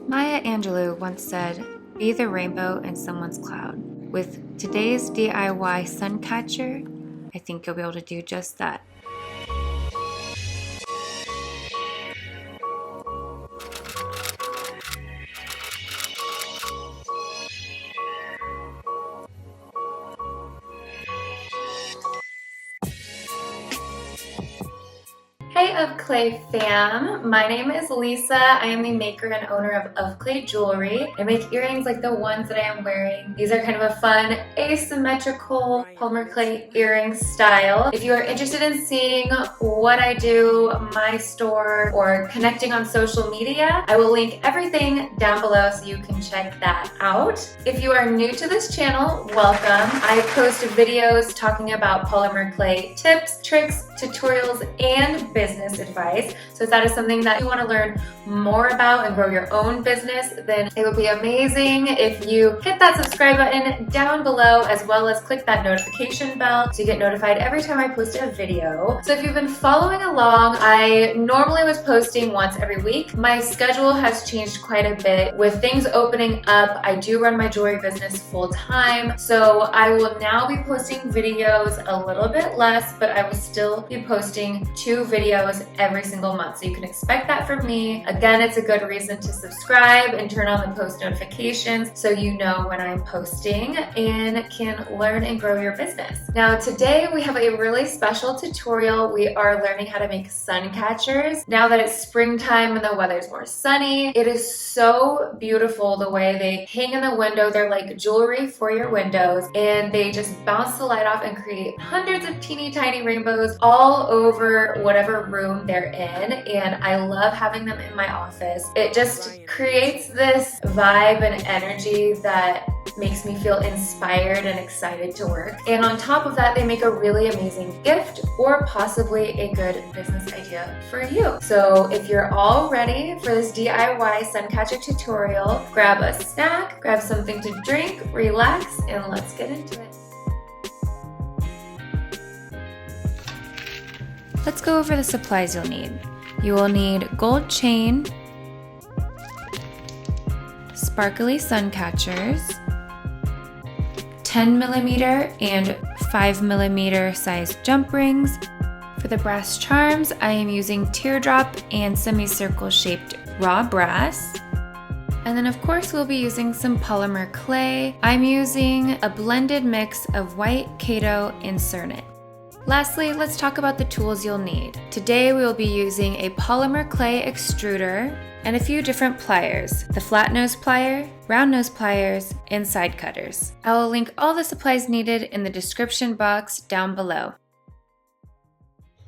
Maya Angelou once said, "Be the rainbow in someone's cloud." With today's DIY sun catcher, I think you'll be able to do just that. Hey Of Clay fam, my name is Lisa. I am the maker and owner of Clay Jewelry. I make earrings like the ones that I am wearing. These are kind of a fun, asymmetrical polymer clay earring style. If you are interested in seeing what I do, my store, or connecting on social media, I will link everything down below so you can check that out. If you are new to this channel, welcome. I post videos talking about polymer clay tips, tricks, tutorials, and business advice. So if that is something that you want to learn more about and grow your own business, then it would be amazing if you hit that subscribe button down below, as well as click that notification bell so you get notified every time I post a video. So if you've been following along, I normally was posting once every week. My schedule has changed quite a bit. With things opening up, I do run my jewelry business full time. So I will now be posting videos a little bit less, but I will still be posting 2 videos every single month. So you can expect that from me. Again, it's a good reason to subscribe and turn on the post notifications so you know when I'm posting and can learn and grow your business. Now today we have a really special tutorial. We are learning how to make sun catchers. Now that it's springtime and the weather's more sunny, it is so beautiful the way they hang in the window. They're like jewelry for your windows, and they just bounce the light off and create hundreds of teeny tiny rainbows all over whatever room they're in. And I love having them in my office. It just creates this vibe and energy that makes me feel inspired and excited to work. And on top of that, they make a really amazing gift or possibly a good business idea for you. So if you're all ready for this DIY sun catcher tutorial, grab a snack, grab something to drink, relax, and let's get into it. Let's go over the supplies you'll need. You will need gold chain, sparkly sun catchers, 10mm and 5mm size jump rings. For the brass charms, I am using teardrop and semicircle shaped raw brass. And then of course we'll be using some polymer clay. I'm using a blended mix of white, Kato, and Cernit. Lastly, let's talk about the tools you'll need. Today we will be using a polymer clay extruder and a few different pliers, the flat nose plier, round nose pliers, and side cutters. I will link all the supplies needed in the description box down below.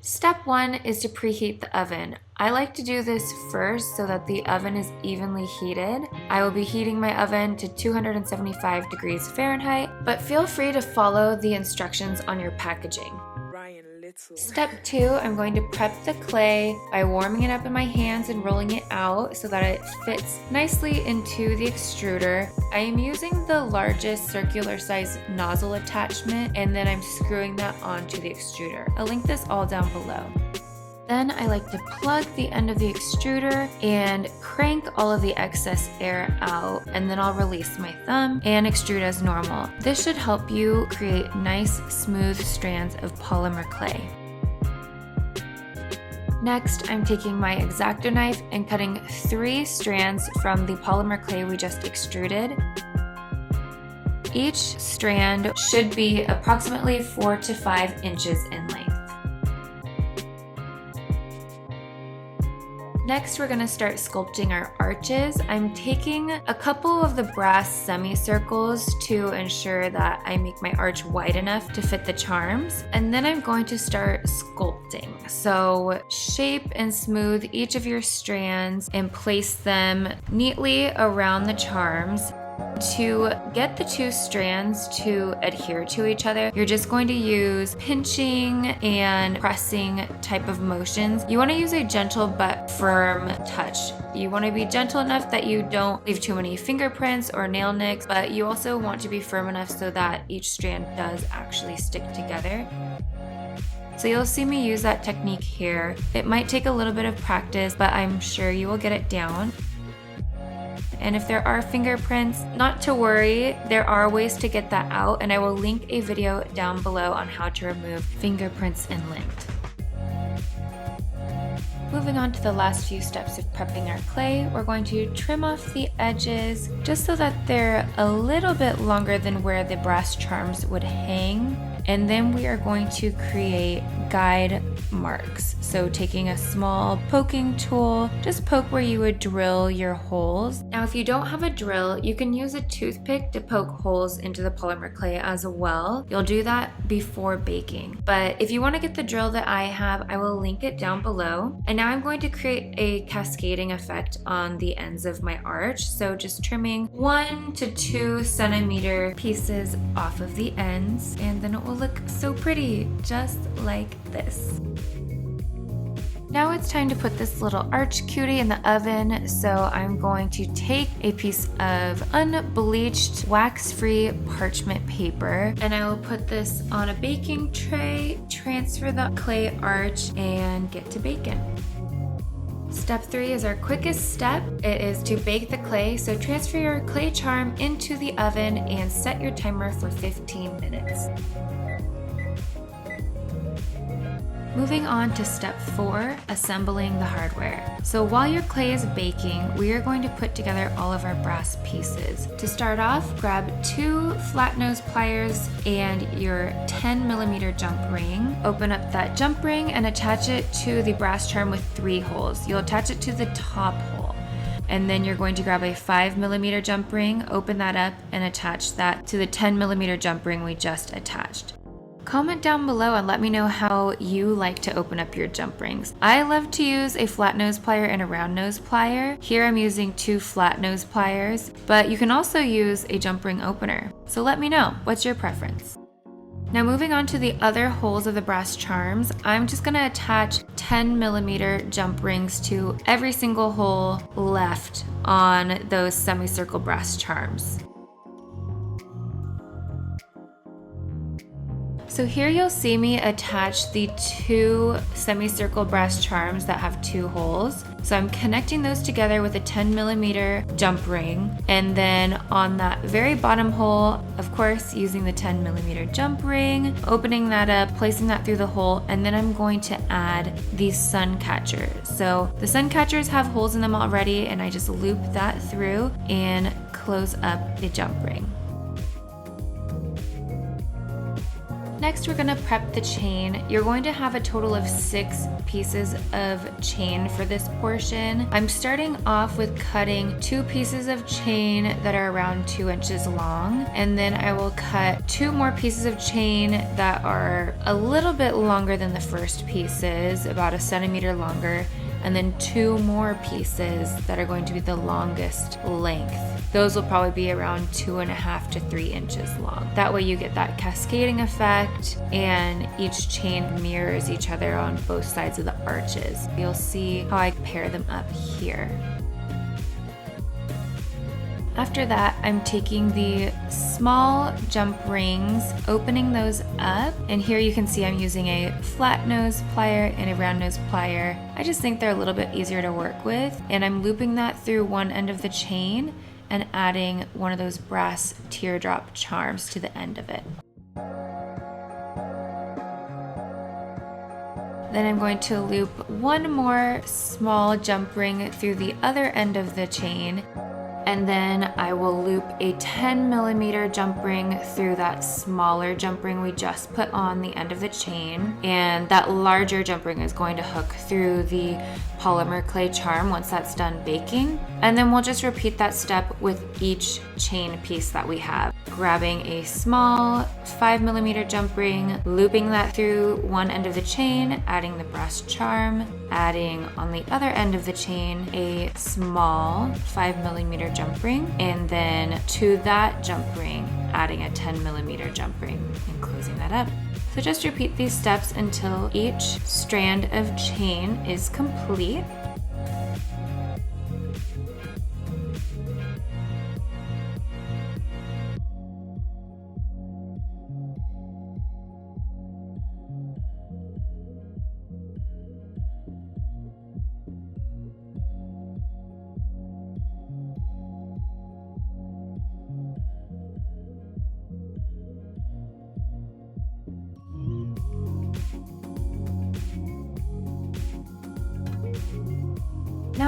Step 1 is to preheat the oven. I like to do this first so that the oven is evenly heated. I will be heating my oven to 275 degrees Fahrenheit, but feel free to follow the instructions on your packaging. Step 2, I'm going to prep the clay by warming it up in my hands and rolling it out so that it fits nicely into the extruder. I am using the largest circular size nozzle attachment, and then I'm screwing that onto the extruder. I'll link this all down below. Then I like to plug the end of the extruder and crank all of the excess air out, and then I'll release my thumb and extrude as normal. This should help you create nice, smooth strands of polymer clay. Next, I'm taking my X-Acto knife and cutting 3 strands from the polymer clay we just extruded. Each strand should be approximately 4 to 5 inches in length. Next, we're going to start sculpting our arches. I'm taking a couple of the brass semicircles to ensure that I make my arch wide enough to fit the charms. And then I'm going to start sculpting. So shape and smooth each of your strands and place them neatly around the charms. To get the 2 strands to adhere to each other, you're just going to use pinching and pressing type of motions. You want to use a gentle but firm touch. You want to be gentle enough that you don't leave too many fingerprints or nail nicks, but you also want to be firm enough so that each strand does actually stick together. So you'll see me use that technique here. It might take a little bit of practice, but I'm sure you will get it down. And if there are fingerprints, not to worry, there are ways to get that out, and I will link a video down below on how to remove fingerprints in lint. Moving on to the last few steps of prepping our clay, we're going to trim off the edges just so that they're a little bit longer than where the brass charms would hang. And then we are going to create guide marks. So taking a small poking tool, just poke where you would drill your holes. Now, if you don't have a drill, you can use a toothpick to poke holes into the polymer clay as well. You'll do that before baking. But if you want to get the drill that I have, I will link it down below. And now I'm going to create a cascading effect on the ends of my arch. So just trimming 1 to 2 centimeter pieces off of the ends, and then it will look so pretty, just like this. Now it's time to put this little arch cutie in the oven, so I'm going to take a piece of unbleached wax-free parchment paper, and I will put this on a baking tray, transfer the clay arch, and get to baking. Step 3 is our quickest step. It is to bake the clay, so transfer your clay charm into the oven and set your timer for 15 minutes. Moving on to step 4, assembling the hardware. So while your clay is baking, we are going to put together all of our brass pieces. To start off, grab 2 flat nose pliers and your 10mm jump ring. Open up that jump ring and attach it to the brass charm with 3 holes. You'll attach it to the top hole. And then you're going to grab a 5mm jump ring, open that up, and attach that to the 10mm jump ring we just attached. Comment down below and let me know how you like to open up your jump rings. I love to use a flat nose plier and a round nose plier. Here I'm using 2 flat nose pliers, but you can also use a jump ring opener. So let me know, what's your preference? Now moving on to the other holes of the brass charms, I'm just gonna attach 10mm jump rings to every single hole left on those semicircle brass charms. So here you'll see me attach the 2 semicircle brass charms that have 2 holes. So I'm connecting those together with a 10mm jump ring, and then on that very bottom hole, of course, using the 10mm jump ring, opening that up, placing that through the hole, and then I'm going to add the sun catcher. So the sun catchers have holes in them already, and I just loop that through and close up the jump ring. Next, we're gonna prep the chain. You're going to have a total of 6 pieces of chain for this portion. I'm starting off with cutting 2 pieces of chain that are around 2 inches long, and then I will cut 2 more pieces of chain that are a little bit longer than the first pieces, about 1 centimeter longer, and then 2 more pieces that are going to be the longest length. Those will probably be around 2.5 to 3 inches long. That way you get that cascading effect, and each chain mirrors each other on both sides of the arches. You'll see how I pair them up here. After that, I'm taking the small jump rings, opening those up, and here you can see I'm using a flat nose plier and a round nose plier. I just think they're a little bit easier to work with, and I'm looping that through one end of the chain and adding one of those brass teardrop charms to the end of it. Then I'm going to loop one more small jump ring through the other end of the chain, and then I will loop a 10mm jump ring through that smaller jump ring we just put on the end of the chain, and that larger jump ring is going to hook through the polymer clay charm once that's done baking. And then we'll just repeat that step with each chain piece that we have. Grabbing a small 5mm jump ring, looping that through one end of the chain, adding the brass charm, adding on the other end of the chain a small 5mm jump ring, and then to that jump ring, adding a 10mm jump ring and closing that up. So just repeat these steps until each strand of chain is complete.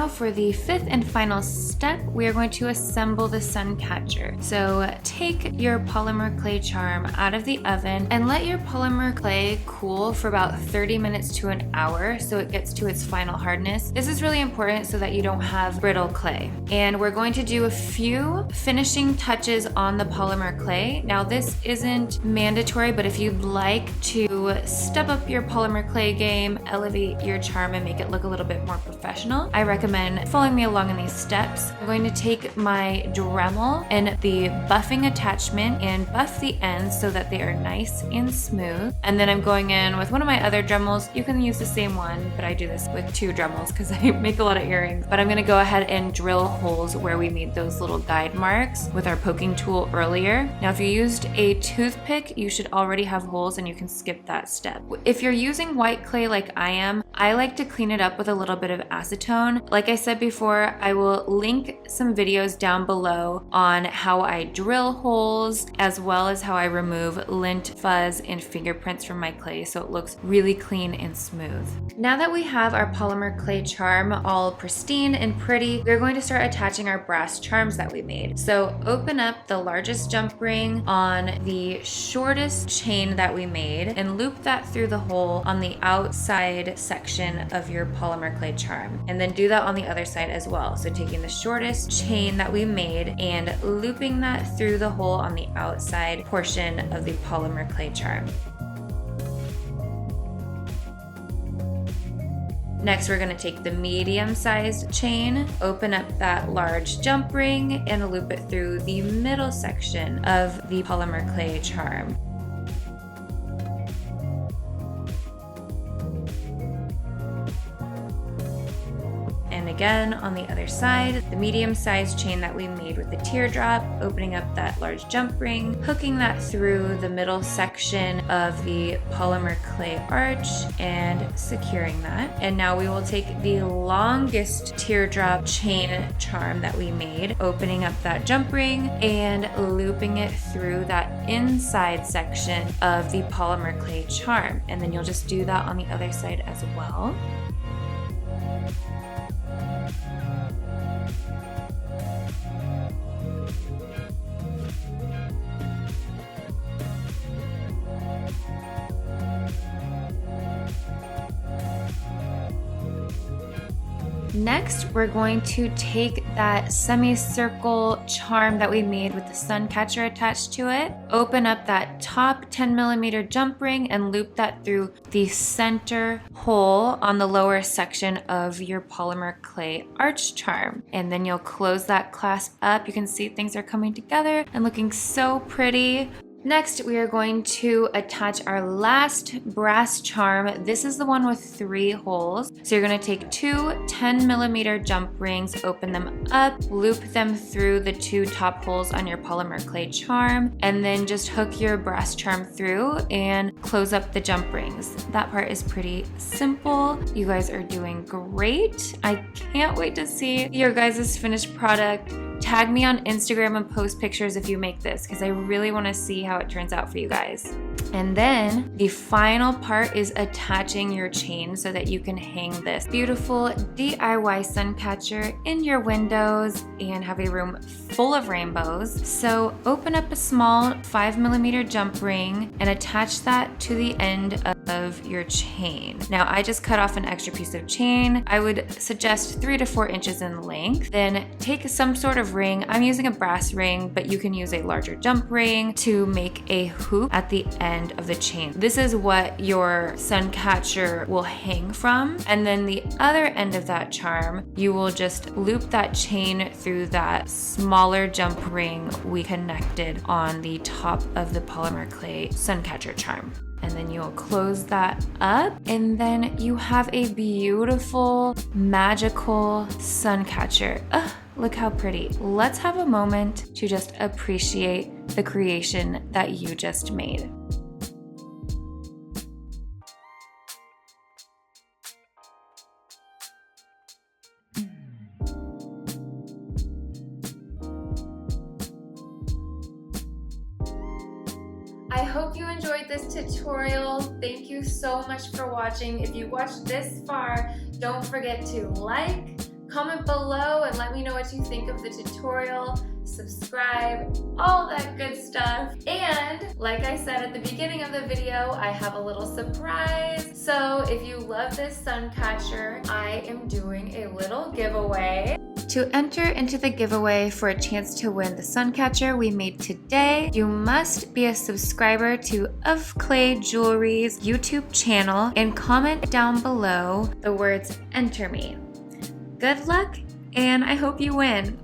now for the fifth and final step, we are going to assemble the sun catcher. So take your polymer clay charm out of the oven and let your polymer clay cool for about 30 minutes to an hour so it gets to its final hardness. This is really important so that you don't have brittle clay. And we're going to do a few finishing touches on the polymer clay. Now this isn't mandatory, but if you'd like to step up your polymer clay game, elevate your charm and make it look a little bit more professional, I recommend following me along in these steps. I'm going to take my Dremel and the buffing attachment and buff the ends so that they are nice and smooth. And then I'm going in with one of my other Dremels. You can use the same one, but I do this with two Dremels because I make a lot of earrings. But I'm gonna go ahead and drill holes where we made those little guide marks with our poking tool earlier. Now, if you used a toothpick, you should already have holes and you can skip that step. If you're using white clay like I am, I like to clean it up with a little bit of acetone. Like I said before, I will link some videos down below on how I drill holes, as well as how I remove lint, fuzz, and fingerprints from my clay so it looks really clean and smooth. Now that we have our polymer clay charm all pristine and pretty, we're going to start attaching our brass charms that we made. So open up the largest jump ring on the shortest chain that we made and loop that through the hole on the outside section of your polymer clay charm. And then do that on the other side as well. So taking the shortest chain that we made and looping that through the hole on the outside portion of the polymer clay charm. Next, we're going to take the medium-sized chain, open up that large jump ring, and loop it through the middle section of the polymer clay charm. And again, on the other side, the medium-sized chain that we made with the teardrop, opening up that large jump ring, hooking that through the middle section of the polymer clay arch, and securing that. And now we will take the longest teardrop chain charm that we made, opening up that jump ring and looping it through that inside section of the polymer clay charm. And then you'll just do that on the other side as well. Next, we're going to take that semicircle charm that we made with the sun catcher attached to it, open up that top 10mm jump ring and loop that through the center hole on the lower section of your polymer clay arch charm. And then you'll close that clasp up. You can see things are coming together and looking so pretty. Next, we are going to attach our last brass charm. This is the one with 3 holes. So you're going to take 2 10mm jump rings, open them up, loop them through the 2 top holes on your polymer clay charm, and then just hook your brass charm through and close up the jump rings. That part is pretty simple. You guys are doing great. I can't wait to see your guys' finished product. Tag me on Instagram and post pictures if you make this, because I really want to see how it turns out for you guys. And then the final part is attaching your chain so that you can hang this beautiful DIY sun catcher in your windows and have a room full of rainbows. So open up a small 5mm jump ring and attach that to the end of your chain. Now I just cut off an extra piece of chain. I would suggest 3 to 4 inches in length. Then take some sort of ring. I'm using a brass ring, but you can use a larger jump ring to make a hoop at the end of the chain. This is what your sun catcher will hang from. And then the other end of that charm, you will just loop that chain through that smaller jump ring we connected on the top of the polymer clay sun catcher charm. And then you'll close that up, and then you have a beautiful, magical sun catcher. Look how pretty. Let's have a moment to just appreciate the creation that you just made. I hope you enjoyed this tutorial. Thank you so much for watching. If you watched this far, don't forget to like, comment below and let me know what you think of the tutorial. Subscribe, all that good stuff. And like I said at the beginning of the video, I have a little surprise. So if you love this sun catcher, I am doing a little giveaway. To enter into the giveaway for a chance to win the sun catcher we made today, you must be a subscriber to Of Clay Jewelry's YouTube channel and comment down below the words "Enter Me." Good luck, and I hope you win.